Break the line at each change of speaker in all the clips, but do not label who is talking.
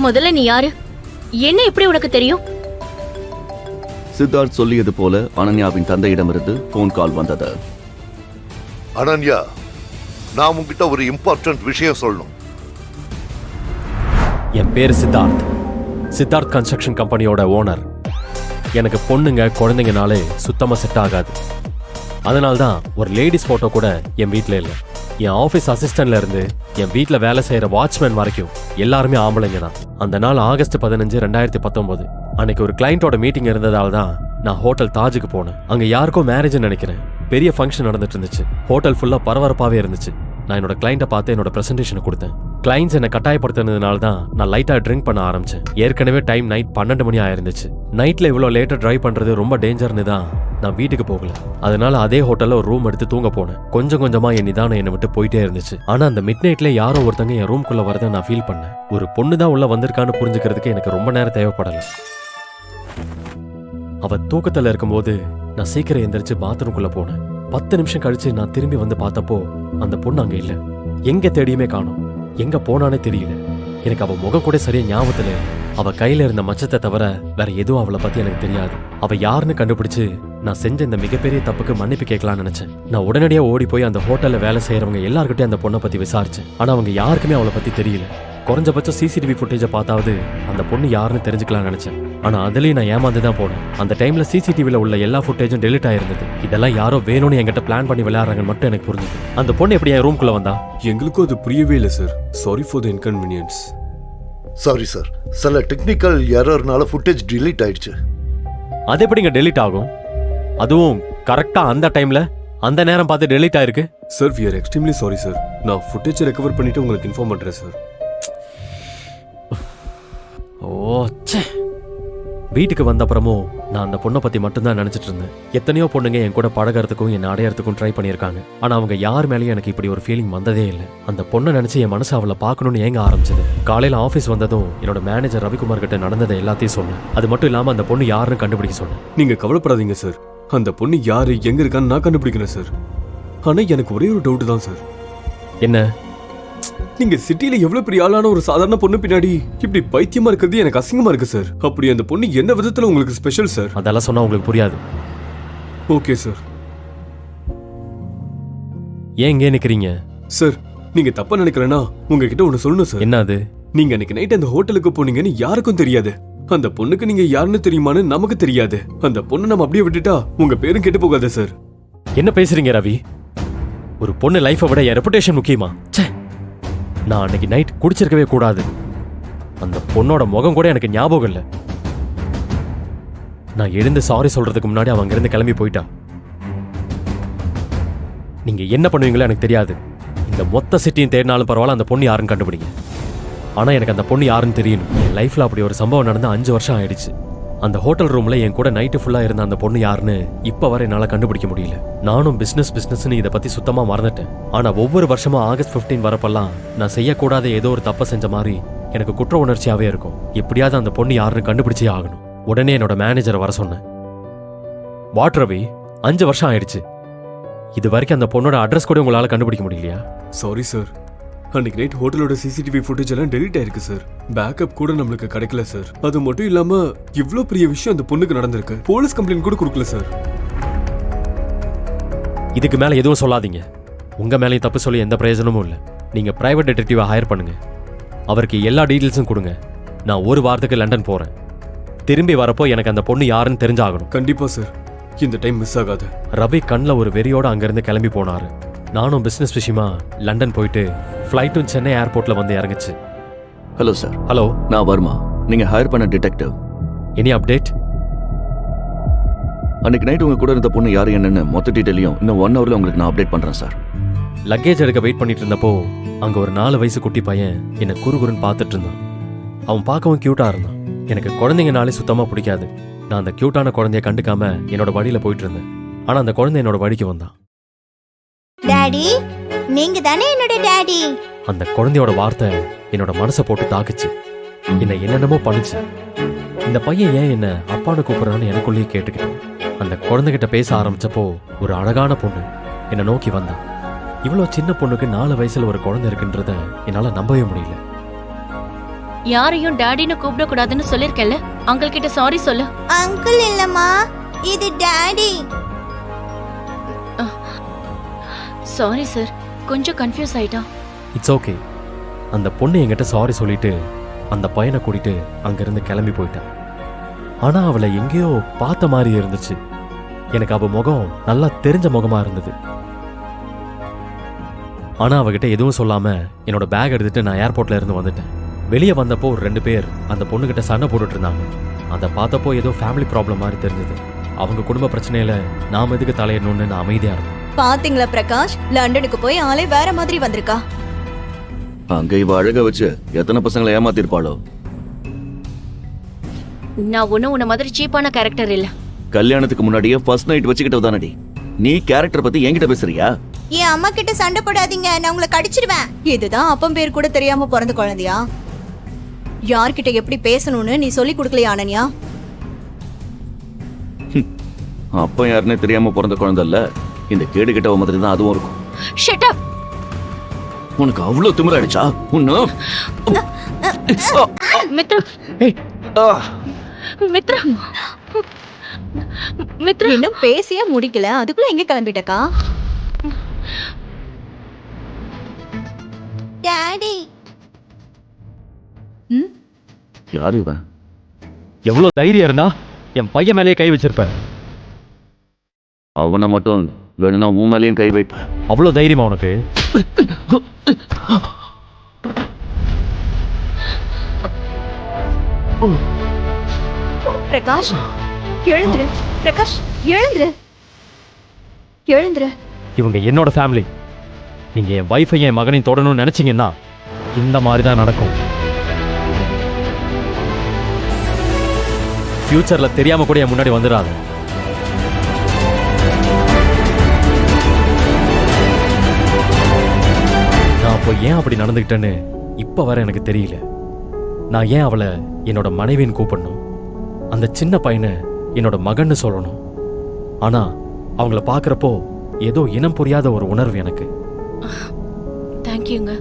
முதல்ல நீ யாரு? என்ன எப்படி உனக்கு தெரியும்?
சித்தார்த் சொல்லியது போல அனன்யாவின் தந்தையிடமிருந்து போன் கால் வந்தது.
அனன்யா, நான் உங்ககிட்ட ஒரு இம்பார்ட்டன்ட் விஷயம் சொல்லணும்.
என் பேரு சித்தார்த். சித்தார்த் கன்ஸ்ட்ரக்ஷன் கம்பெனியோட ஓனர். எனக்கு பொண்ணுங்க குழந்தைங்கனாலே சுத்தமா செட் ஆகாது. அதனால்தான் ஒரு லேடிஸ் போட்டோ கூட என் வீட்டில் இல்லை. என் ஆஃபீஸ் அசிஸ்டன்ட்ல இருந்து என் வீட்டில் வேலை செய்யற வாட்ச்மேன் வரைக்கும் எல்லாருமே ஆம்பளைங்க தான். அந்த நாள் ஆகஸ்ட் 15, 2019 அன்னைக்கு ஒரு கிளைண்டோட மீட்டிங் இருந்ததால தான் நான் ஹோட்டல் தாஜுக்கு போனேன். அங்க யாருக்கோ மேரேஜ் நினைக்கிறேன். பெரிய ஃபங்க்ஷன் நடந்துட்டு இருந்துச்சு. ஹோட்டல் ஃபுல்லா பரபரப்பாவே இருந்துச்சு. நான் என்னோட கிளைண்ட்டை பார்த்து என்னோட பிரசன்டேஷனை கொடுத்தேன். கிளைண்ட்ஸ் என்னை கட்டாயப்படுத்தினதுனால தான் நான் லைட்டா ட்ரிங்க் பண்ண ஆரம்பிச்சேன். ஏற்கனவே டைம் நைட் 12 மணி ஆயிருந்துச்சு. நைட்ல இவ்வளோ லேட்டா டிரைவ் பண்றது ரொம்ப டேஞ்சர்னு தான் நான் வீட்டுக்கு போகல. அதனால அதே ஹோட்டல்ல ஒரு ரூம் எடுத்து தூங்க போனேன். கொஞ்சம் கொஞ்சமா என் நிதானம் என்னை விட்டு போயிட்டே இருந்துச்சு. ஆனா அந்த மிட் நைட்ல யாரோ ஒருத்தங்க என் ரூம்குள்ள வரதை நான் ஃபீல் பண்ணேன். ஒரு பொண்ணு தான் உள்ள வந்திருக்கான்னு புரிஞ்சுக்கிறதுக்கு எனக்கு ரொம்ப நேரம் தேவைப்படல. அவ தூக்கத்துல இருக்கும்போது நான் சீக்கிரம் எந்திரிச்சு பாத்ரூம்குள்ள போனேன். 10 நிமிஷம் கழிச்சு நான் திரும்பி வந்து பார்த்தப்போ அந்த பொண்ணு அங்க இல்ல. எங்க தேடியுமே காணோம். எங்க போனானே தெரியல. எனக்கு அவ முகம் கூட சரியா ஞாபகத்துல. அவ கையில இருந்த மச்சத்தை தவிர வேற எதுவும் அவளை பத்தி எனக்கு தெரியாது. அவ யாருன்னு கண்டுபிடிச்சு நான் செஞ்ச இந்த மிகப்பெரிய தப்புக்கு மன்னிப்பு கேட்கலாம்னு நினைச்சேன். நான் உடனடியா ஓடி போய் அந்த ஹோட்டல்ல வேலை செய்யறவங்க எல்லார்கிட்டயும் அந்த பொண்ணை பத்தி விசாரிச்சேன். ஆனா அவங்க யாருக்குமே அவளை பத்தி தெரியல. குறைஞ்சபட்சம் சிசிடிவி ஃபுட்டேஜை பார்த்தாவது அந்த பொண்ணு யாருன்னு தெரிஞ்சுக்கலாம்னு நினைச்சேன். ஆனா அதுலயும் நான் ஏமாந்து தான் போனேன். அந்த டைம்ல சிசிடிவில உள்ள எல்லா ஃபுட்டேஜும் டெலிட் ஆயிருந்தது. இதெல்லாம் யாரோ வேணும்னு என்கிட்ட பிளான் பண்ணி விளையாடுறாங்கன்னு மட்டும் எனக்கு புரிஞ்சுது. அந்த பொண்ணு எப்படி என் ரூம்குள்ள வந்தா?
எங்களுக்கும் அது புரியவே இல்லை sir. Sorry for the inconvenience.
Sorry sir, சில டெக்னிக்கல் எரர்னால ஃபுட்டேஜ் டிலீட் ஆயிடுச்சு.
அது எப்படிங்க டெலிட் ஆகும்? அதுவும் கரெக்டா அந்த டைம்ல அந்த நேரம் பார்த்து டெலிட் ஆயிருக்கு.
Sir we are extremely sorry sir. நான் ஃபுட்டேஜை ரெக்கவர் பண்ணிட்டு உங்களுக்கு இன்ஃபார்ம் பண்றேன் சார்.
வீட்டுக்கு வந்த அப்புறமும் நான் அந்த பொண்ணை பத்தி மட்டும்தான் நினைச்சிட்டு இருந்தேன். எத்தனையோ பொண்ணுங்க என் கூட பழகிறதுக்கும் என்ன அடையறதுக்கும் ட்ரை பண்ணியிருக்காங்க. ஆனா அவங்க யார் மேலேயும் எனக்கு இப்படி ஒரு ஃபீலிங் வந்ததே இல்லை. அந்த பொண்ணை நினைச்சு என் மனசு அவளை பார்க்கணும்னு ஏங்க ஆரம்பிச்சது. காலையில ஆஃபீஸ் வந்ததும் என்னோட மேனேஜர் ரவிக்குமார் கிட்ட நடந்ததை எல்லாத்தையும் சொன்னேன். அது மட்டும் இல்லாம அந்த பொண்ணு யாருன்னு கண்டுபிடிக்க சொன்னேன்.
நீங்க கவலைப்படாதீங்க சார். அந்த பொண்ணு யாரு எங்க இருக்கான்னு நான் கண்டுபிடிக்கிறேன் சார். ஆனா எனக்கு ஒரே ஒரு டவுட் தான் சார்.
என்ன?
நீங்க சிட்டில எவ்வளவு பெரிய ஆளான ஒரு சாதாரண பொண்ணு பின்னாடி இப்படி பைத்தியமா இருக்கிறது எனக்கு அசிங்கமா இருக்கு சார். அப்படி அந்த பொண்ணு என்ன விதத்துல உங்களுக்கு ஸ்பெஷல் சார்?
அதெல்லாம் சொன்னா உங்களுக்கு புரியாது.
Okay sir.
ஏன் இங்கே நிக்கிறீங்க?
சார் நீங்க தப்பா நினைக்கலனா உங்ககிட்ட ஒண்ணு சொல்லணும் சார்.
என்ன அது?
நீங்க அன்னைக்கு நைட் அந்த ஹோட்டலுக்கு போனீங்கன்னு யாருக்கும் தெரியாது. அந்த பொண்ணுக்கு நீங்க யாருன்னு தெரியுமான்னு நமக்கு தெரியாது. அந்த பொண்ணு நம்ம அப்படியே விட்டுட்டா உங்க பேரும் கெட்டு போகாது சார்.
என்ன பேசுறீங்க ரவி? ஒரு பொண்ணு லைஃபை விட என் ரெப்புடேஷன் முக்கியமா? நான் அன்னைக்கு நைட் குடிச்சிருக்கவே கூடாது. அந்த பொண்ணோட முகம் கூட எனக்கு ஞாபகம் இல்லை. நான் எழுந்து சாரி சொல்றதுக்கு முன்னாடி அவங்க இருந்து கிளம்பி போயிட்டா. நீங்க என்ன பண்ணுவீங்களோ எனக்கு தெரியாது. இந்த மொத்த சிட்டியும் தேடினாலும் பரவாயில்ல, அந்த பொண்ணு யாருன்னு கண்டுபிடிங்க. ஆனா எனக்கு அந்த பொண்ணு யாருன்னு தெரியணும். என் லைஃப்ல அப்படி ஒரு சம்பவம் நடந்து 5 வருஷம் ஆயிடுச்சு. அந்த ஹோட்டல் ரூம்ல என் கூட நைட்டு ஃபுல்லா இருந்த அந்த பொண்ணு யாருன்னு இப்ப வரை என்னால கண்டுபிடிக்க முடியல. நானும் பிசினஸ்னு இதை பத்தி சுத்தமா மறந்துட்டேன். ஆனா ஒவ்வொரு வருஷமா ஆகஸ்ட் 15 வரப்பெல்லாம் நான் செய்யக்கூடாத ஏதோ ஒரு தப்ப செஞ்ச மாதிரி எனக்கு குற்ற உணர்ச்சியாவே இருக்கும். எப்படியாவது அந்த பொண்ணு யாருன்னு கண்டுபிடிச்சே ஆகணும். உடனே என்னோட மேனேஜரை வர சொன்னேன். வாட் ரவி, 5 வருஷம் ஆயிடுச்சு. இது வரைக்கும் அந்த பொண்ணோட அட்ரஸ் கூட உங்களால கண்டுபிடிக்க முடியலையா?
Sorry sir. அன்னைக்கு நைட் ஹோட்டலோட சிசிடிவி ஃபுட்டேஜ் எல்லாம் டெலிட் ஆயிருக்கு சார். பேக்கப் கூட நம்மளுக்கு கிடைக்கல சார். அது மட்டும் இல்லாம இவ்ளோ பெரிய விஷயம் அந்த பொண்ணுக்கு நடந்திருக்கு. போலீஸ் கம்ப்ளைண்ட் கூட கொடுக்கல சார்.
இதுக்கு மேல எதுவும் சொல்லாதீங்க. உங்க மேலேயும் தப்பு சொல்லி எந்த பிரயோஜனமும் இல்லை. நீங்க பிரைவேட் டிடெக்டிவா ஹையர் பண்ணுங்க. அவருக்கு எல்லா டீடைல்ஸும் கொடுங்க. நான் ஒரு வாரத்துக்கு லண்டன் போறேன். திரும்பி வரப்போ எனக்கு அந்த பொண்ணு யாருன்னு தெரிஞ்சாகணும்.
கண்டிப்பா சார். இந்த டைம் மிஸ் ஆகாது.
ரவி கண்ணில் ஒரு வெறியோட அங்கிருந்து கிளம்பி போனாரு. நானும் பிசினஸ் விஷயமா லண்டன் போயிட்டு ஃப்ளைட்டும் சென்னை ஏர்போர்ட்ல வந்து இறங்குச்சு.
Hello sir.
ஹலோ,
நான் வர்மா. நீங்க ஹையர் பண்ண டிடெக்டிவ்.
Any update?
அன்னைக்கு நைட் உங்க கூட இருந்த பொண்ணு யாரு என்னன்னு மொத்த டீட்டெயிலையும் இன்னும் 1 ஹவர்ல உங்களுக்கு நான் அப்டேட் பண்றேன் சார்.
லக்கேஜ் எடுக்க வெயிட் பண்ணிட்டு இருந்தப்போ அங்க ஒரு 4 வயசு குட்டி பையன் என்ன குறுகுறுன்னு பார்த்துட்டு இருந்தான். அவன் பார்க்கவும் கியூட்டா இருந்தான். எனக்கு குழந்தைங்கனாலே சுத்தமா பிடிக்காது. நான் அந்த கியூட்டான குழந்தைய கண்டுக்காம என்னோட வழியில போயிட்டு இருந்தேன். ஆனா அந்த குழந்தை என்னோட வழிக்கு வந்தான்.
டாடி, நீங்க தானே என்னோட டாடி.
அந்த குழந்தையோட வார்த்தை என்னோட மனசை போட்டு தாக்குச்சு. என்ன என்னென்னமோ பண்ணுச்சு. இந்த பையன் ஏன் என்ன அப்பான்னு கூப்பிடுறான்னு எனக்குள்ளேயே கேட்டுக்கிட்டேன். அந்த குழந்தைகிட்ட பேச ஆரம்பிச்சப்போ ஒரு அழகான பொண்ணு என்னை நோக்கி வந்தான். இவ்வளோ சின்ன பொண்ணுக்கு 4 வயசுல ஒரு குழந்தை இருக்குன்றத என்னால நம்பவே முடியல.
யாரையும் டாடின்னு கூப்பிடக்கூடாதுன்னு சொல்லிருக்கேன்ல. அங்கிள் கிட்ட சாரி சொல்லு.
அங்கிள் இல்லம்மா, இது டாடி.
சாரி சார், கொஞ்சம் கன்ஃபியூஸ் ஆயிட்டா.
It's okay. அந்த பொண்ணு என்கிட்ட சாரி சொல்லிட்டு அந்த பையனை கூட்டிட்டு அங்கிருந்து கிளம்பி போயிட்டான். ஆனா அவளை எங்கேயோ பார்த்த மாதிரி இருந்துச்சு. எனக்கு அவ முகம் நல்லா தெரிஞ்ச முகமா இருந்தது. ஆனா அவகிட்ட எதுவும் சொல்லாம என்னோட பேக் எடுத்துட்டு நான் ஏர்போர்ட்ல இருந்து வந்துட்டேன். வெளியே வந்தப்போ ஒரு 2 பேர் அந்த பொண்ணுகிட்ட சண்டை போட்டுட்டு இருந்தாங்க. அதை பார்த்தப்போ ஏதோ ஃபேமிலி ப்ராப்ளம் மாதிரி தெரிஞ்சது. அவங்க குடும்ப பிரச்சனையில நாம எதுக்கு தலையிடணும்னு நான் அமைதியா இருந்தேன்.
பாத்தீங்களா பிரகாஷ், லண்டனுக்கு போய் ஆளே வேற மாதிரி வந்திருக்கா.
அங்க இவ அழக வச்சு எத்தனை பசங்களை ஏமாத்திருப்பாளோ.
நான் ஒன்னும் உன்ன மாதிரி சீப்பான கேரக்டர் இல்ல.
கல்யாணத்துக்கு முன்னாடியே ஃபர்ஸ்ட் நைட் வச்சுக்கிட்டது தானடி. நீ கேரக்டர் பத்தி என்கிட்ட பேசுறியா?
என் அம்மா கிட்ட சண்டை போடாதீங்க, நான் உங்களை கடிச்சிடுவேன்.
இதுதான் அப்பம் பேர் கூட தெரியாம பிறந்த குழந்தையா? யார்கிட்ட எப்படி பேசணும்னு நீ சொல்லி கொடுக்கலையா அனன்யா?
அப்ப யாருன்னே தெரியாம பிறந்த குழந்தை இல்ல. இந்த கேடு கிட்ட மாதிரி தான் அதுவும் இருக்கும்.
Shut up.
உனக்கு அவ்வளவு திமிராயிடுச்சா? உன்ன
மித்ரா, மித்ரா, மித்ரா.
இன்னும் பேசியே முடிக்கல, அதுக்குள்ள எங்க கிளம்பிட்டக்கா?
டாடி.
யாரு இவன்?
எவ்வளவு தைரியம் இருந்தா என் பையன் மேலேயே கை வச்சிருப்பேன்.
அவனை மட்டும் வேணும்னா உன் மேலேயும் கை வைப்பேன்.
அவ்வளவு தைரியமா உனக்கு?
பிரகாஷ் எழுந்துரு, பிரகாஷ் எழுந்துரு, எழுந்துரு.
இவங்க என்னோட ஃபேமிலி. நீங்க என் வைஃபை என் மகனையும் தொடணும்னு நினைச்சீங்கன்னா இந்த மாதிரி தான் நடக்கும்.
ஃபியூச்சர்ல தெரியாம கூட என் முன்னாடி வந்துடாது. நான் அப்போ ஏன் அப்படி நடந்துக்கிட்டேன்னு இப்ப வர எனக்கு தெரியல. நான் ஏன் அவளை என்னோட மனைவின்னு கூப்பிடணும், அந்த சின்ன பையனை என்னோட மகன்னு சொல்லணும். ஆனா அவங்கள பார்க்கறப்போ ஏதோ இனம் புரியாத ஒரு உணர்வு எனக்கு.
தேங்க்யூங்க.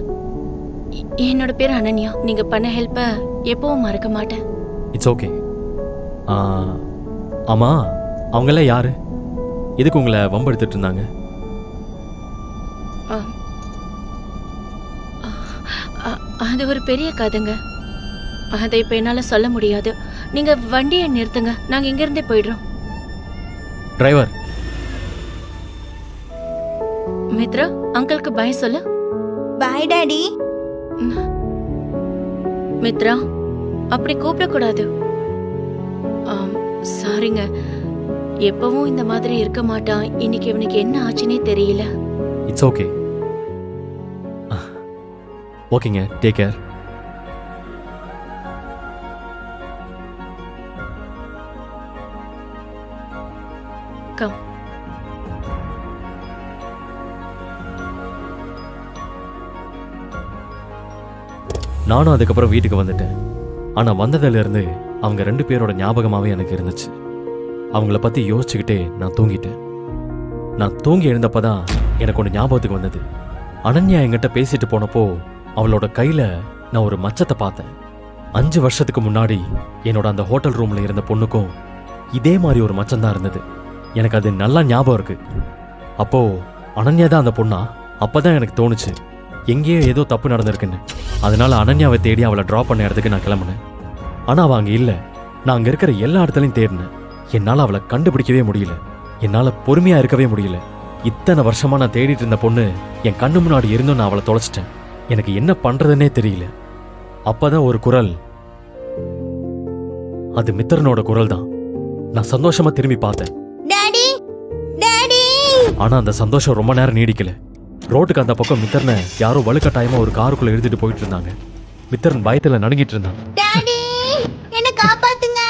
என்னோட பேர் அனன்யா. நீங்க பண்ண ஹெல்ப்பை எப்பவும் மறக்க மாட்டேன்.
It's okay. ஆமா, அவங்கெல்லாம் யாரு? எதுக்கு உங்களை வம்பெடுத்துட்டு இருந்தாங்க?
அது ஒரு பெரிய கதைங்க. அதை இப்ப என்னால சொல்ல முடியாது. நீங்க வண்டியை நிறுத்துங்க, நாங்க இங்க இருந்தே போயிடுறோம்.
டிரைவர்.
மித்ரா, அங்கிளுக்கு பை சொல்லு.
Bye daddy.
மித்ரா, அப்படி கூப்பிடக்கூடாது. சாரிங்க, எப்பவும் இந்த மாதிரி இருக்க மாட்டான். இன்னைக்கு இவனுக்கு என்ன ஆச்சுன்னே தெரியல.
It's okay. ஓகேங்க, டேக் கேர்.
கம்.
நானும் அதுக்கப்புறம் வீட்டுக்கு வந்துட்டேன். ஆனா வந்ததுல இருந்து அவங்க 2 பேரோட ஞாபகமாவே எனக்கு இருந்துச்சு. அவங்கள பத்தி யோசிச்சுக்கிட்டே நான் தூங்கிட்டேன். நான் தூங்கி எழுந்தப்பதான் எனக்கு ஒன்று ஞாபகத்துக்கு வந்தது. அனன்யா என்கிட்ட பேசிட்டு போனப்போ அவளோட கையில நான் ஒரு மச்சத்தை பார்த்தேன். 5 வருஷத்துக்கு முன்னாடி என்னோட அந்த ஹோட்டல் ரூம்ல இருந்த பொண்ணுக்கும் இதே மாதிரி ஒரு மச்சம் தான் இருந்தது. எனக்கு அது நல்லா ஞாபகம் இருக்கு. அப்போ அனன்யா தான் அந்த பொண்ணா? அப்பதான் எனக்கு தோணுச்சு எங்கேயோ ஏதோ தப்பு நடந்திருக்குன்னு. அதனால அனன்யாவை தேடி அவளை ட்ராப் பண்ண இடத்துக்கு நான் கிளம்புனேன். ஆனா அவ அங்க இல்ல. நான் அங்க இருக்கிற எல்லா இடத்துலையும் தேடினேன். என்னால அவளை கண்டுபிடிக்கவே முடியல. என்னால பொறுமையா இருக்கவே முடியல. இத்தனை வருஷமா நான் தேடிட்டு இருந்த பொண்ணு என் கண்ணு முன்னாடி இருந்தும் நான் அவளை தொலைச்சிட்டேன். எனக்கு என்ன பண்றதுன்னே தெரியல. அப்பதான் ஒரு குரல். அது மித்திரனோட குரல் தான். நான் சந்தோஷமா திரும்பி பார்த்தேன்.
Daddy, daddy.
ஆனா அந்த சந்தோஷம் ரொம்ப நேரம் நீடிக்கல. ரோட்டுக்கு அந்த பக்கம் மித்திரனை யாரோ வலுக்கட்டாயமா ஒரு காருக்குள்ள எழுதிட்டு போயிட்டு இருந்தாங்க. மித்திரன் பயத்துல நடுங்கிட்டு இருந்தான்.
டாடி, என்ன காப்பாத்துங்க.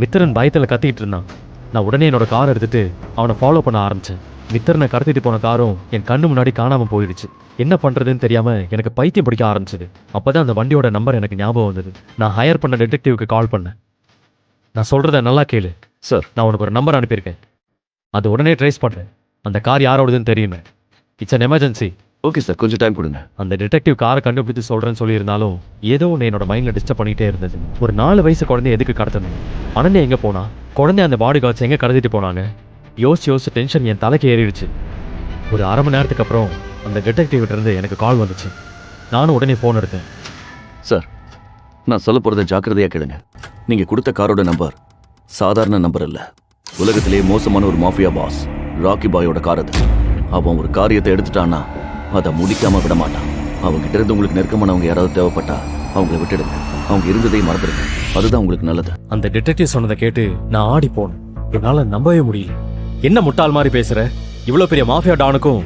மித்திரன் பயத்துல கத்திட்டு இருந்தான். நான் உடனே என்னோட கார் எடுத்துட்டு அவனை ஃபாலோ பண்ண ஆரம்பிச்சேன். மித்திரனை கடத்திட்டு போன காரும் என் கண்ணு முன்னாடி காணாம போயிடுச்சு. என்ன பண்றதுன்னு தெரியாம எனக்கு பைத்தியம் பிடிக்க ஆரம்பிச்சது. அப்பதான் அந்த வண்டியோட நம்பர் எனக்கு ஞாபகம் வந்தது. நான் ஹையர் பண்ண டிடெக்டிவ்க்கு கால் பண்ணேன். நான் சொல்றத நல்லா கேளு
சார்.
நான் உனக்கு ஒரு நம்பர் அனுப்பியிருக்கேன். அது உடனே ட்ரேஸ் பண்றேன். அந்த கார் யாரோடதுன்னு தெரியுமே. It's an emergency.
Okay sir, கொஞ்சம் டைம் கொடுங்க.
அந்த டிடெக்டிவ் காரை கண்டுபிடித்து சொல்கிறேன்னு சொல்லியிருந்தாலும் ஏதோ ஒன்று என்னோட மைண்டில் டிஸ்டர்ப் பண்ணிகிட்டே இருந்தது. ஒரு 4 வயசு குழந்தைய எதுக்கு கடத்தணும்? அனன்யா எங்கே போனா? குழந்தை அந்த பாடி கார்ட்ஸ் எங்கே கடத்திட்டு போனாங்க? யோசிச்சு டென்ஷன் என் தலைக்கு ஏறிடுச்சு. ஒரு 1/2 மணி நேரத்துக்கு அப்புறம் அந்த டிடெக்டிவ்கிட்ட இருந்து எனக்கு கால் வந்துச்சு. நானும் உடனே ஃபோன் எடுத்தேன்.
சார், நான் சொல்ல போகிறத ஜாக்கிரதையாக கேளுங்க. நீங்கள் கொடுத்த காரோட நம்பர் சாதாரண நம்பர் இல்லை. உலகத்திலேயே மோசமான ஒரு மாஃபியா பாஸ் ராக்கி பாயோட கார் அது. அவன் ஒரு காரியத்தை எடுத்துட்டான்னா அதை முடிக்காமல் விட மாட்டான். அவங்ககிட்ட இருந்து உங்களுக்கு நெருக்கமானவங்க யாராவது தேவைப்பட்டா அவங்கள விட்டுடுங்க. அவங்க இருந்ததை மறந்துடுங்க. அதுதான் உங்களுக்கு நல்லது.
அந்த டிடெக்டிவ் சொன்னதை கேட்டு நான் ஆடி போனேன். என்னால் நம்பவே முடியல. என்ன முட்டாள் மாதிரி பேசுற? இவ்வளோ பெரிய மாஃபியா டானுக்கும்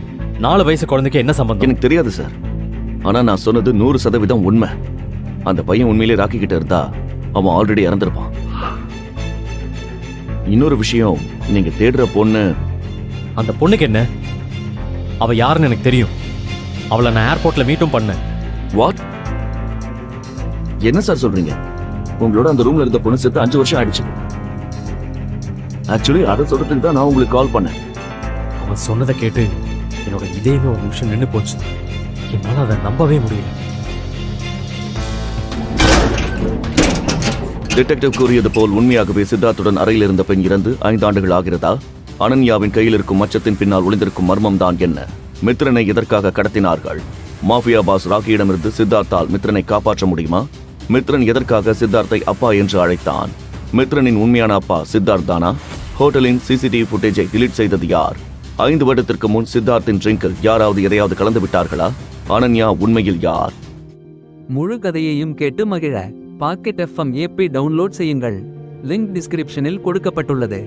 4 வயசு குழந்தைக்கு என்ன சம்பந்தம்?
எனக்கு தெரியாது சார், ஆனால் நான் சொன்னது 100% உண்மை. அந்த பையன் உண்மையிலே ராக்கி கிட்ட இருந்தா அவன் ஆல்ரெடி இறந்துருப்பான். இன்னொரு விஷயம், நீங்க தேடுற பொண்ணு,
அந்த பொண்ணுக்கு என்ன? அவ யாருன்னு எனக்கு தெரியும். அவளை நான் ஏர்போர்ட்ல மீட்டும் பண்ணேன்.
வாட்? என்ன சார் சொல்றீங்க? உங்களோட அந்த ரூம்ல இருந்த பொண்ணு செத்து 5 வருஷம் ஆயிடுச்சு. ஆக்சுவலி அதை சொல்றதுக்கு தான் நான் உங்களுக்கு கால் பண்ணேன்.
அவன் சொன்னதை கேட்டு என்னோட இதயமே ஒரு நிமிஷம் நின்று போச்சு. என்னால் அதை நம்பவே முடியல.
டிடெக்டிவ் கூறியது போல் உண்மையாகவே சித்தார்த்துடன் அறையில் இருந்த பெண் இறந்து 5 ஆண்டுகள் ஆகிறதா? அனன்யாவின் கையில் இருக்கும் மச்சத்தின் பின்னால் ஒளிந்திருக்கும் மர்மம் தான் என்ன? மித்ரனை எதற்காக கடத்தினார்கள்? மாஃபியா பாஸ் ராக்கியிடமிருந்து சித்தார்த்தால் மித்ரனை காப்பாற்ற முடியுமா? மித்ரன் எதற்காக சித்தார்த்தை அப்பா என்று அழைத்தான்? மித்ரனின் உண்மையான அப்பா சித்தார்த் தானா? ஹோட்டலின் சிசிடிவி ஃபுட்டேஜை டிலீட் செய்தது யார்? 5 வருடத்திற்கு முன் சித்தார்த்தின் ட்ரிங்கில் யாராவது எதையாவது கலந்து விட்டார்களா? அனன்யா உண்மையில் யார்?
முழு கதையையும் கேட்டு மகிழ பாக்கெட் FM ஆப்பை டவுன்லோட் செய்யுங்கள். லிங்க் டிஸ்கிரிப்ஷனில் கொடுக்கப்பட்டுள்ளது.